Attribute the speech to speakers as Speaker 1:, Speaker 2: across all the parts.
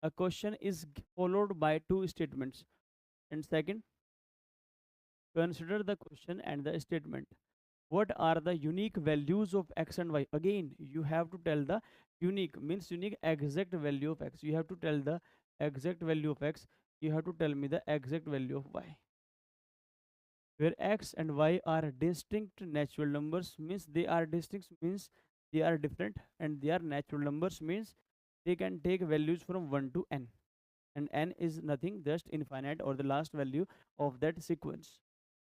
Speaker 1: A question is followed by two statements. And second, consider the question and the statement. What are the unique values of x and y? Again, you have to tell the unique, means unique exact value of x. You have to tell the exact value of x. You have to tell me the exact value of y. Where x and y are distinct natural numbers, means they are distinct, means they are different, and they are natural numbers, means they can take values from 1 to n, and n is nothing, just infinite or the last value of that sequence.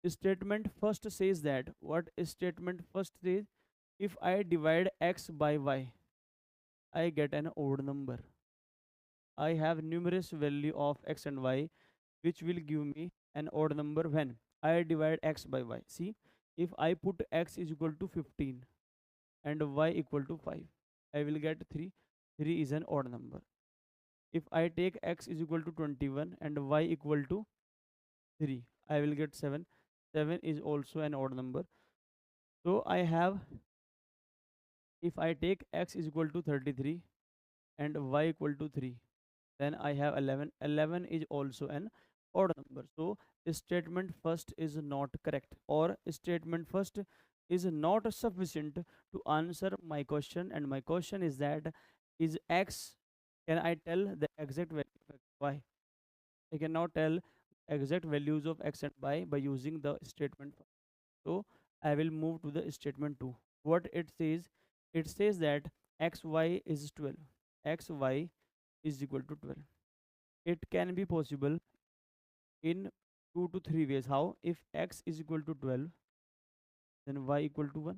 Speaker 1: Statement first says that, what statement first says, if I divide x by y, I get an odd number. I have numerous value of x and y which will give me an odd number when I divide x by y. See, if I put x is equal to 15 and y equal to 5, I will get 3. 3 is an odd number. If I take x is equal to 21 and y equal to 3, I will get 7. 7 is also an odd number. So I have, if I take x is equal to 33 and y equal to 3, then I have 11. 11 is also an odd number. So statement first is not correct, or statement first is not sufficient to answer my question. And my question is that, is x, can I tell the exact value of x, y? I cannot tell exact values of x and y by using the statement first. So I will move to the statement 2. What it says, it says that xy is 12. Xy is equal to 12. It can be possible in 2 to 3 ways. How? If x is equal to 12, then y equal to 1,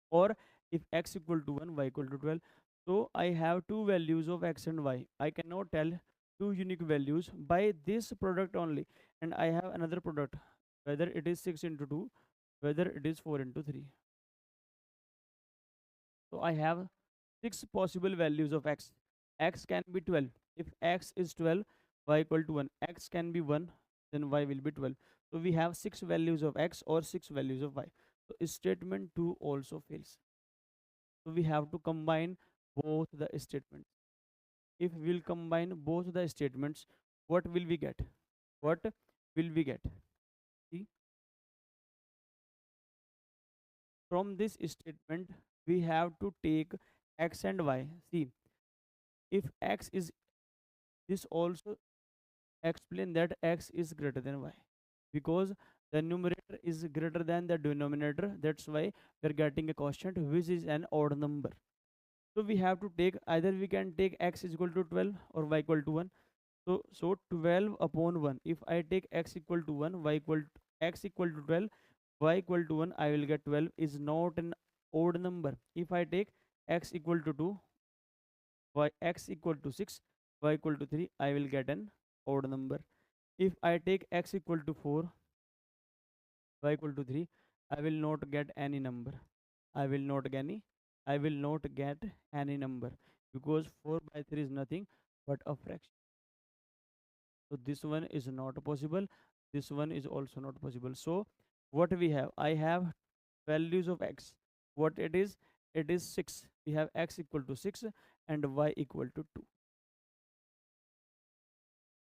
Speaker 1: or if x equal to 1, y equal to 12. So I have two values of x and y. I cannot tell two unique values by this product only, and I have another product, whether it is 6 into 2, whether it is 4 into 3. So I have 6 possible values of x. X can be 12. If x is 12, y equal to 1. X can be 1, then y will be 12. So we have 6 values of x or 6 values of y. So statement 2 also fails. So we have to combine both the statements. If we will combine both the statements, what will we get? What will we get? See, from this statement, we have to take x and y. See, if x is, this also explain that x is greater than y, because the numerator is greater than the denominator. That's why we're getting a quotient which is an odd number. So we have to take, either we can take x is equal to 12 or y equal to 1. So 12 upon 1, if I take x equal to 1, y equal to, x equal to 12, y equal to 1, I will get 12 is not an odd number. If I take x equal to 2, y x equal to 6, y equal to 3, I will get an odd number. If I take x equal to 4, y equal to 3, I will not get any number. I will not get any, I will not get any number, because 4 by 3 is nothing but a fraction. So this one is not possible. This one is also not possible. So what we have, I have values of x. What it is? It is 6. We have x equal to 6 and y equal to 2.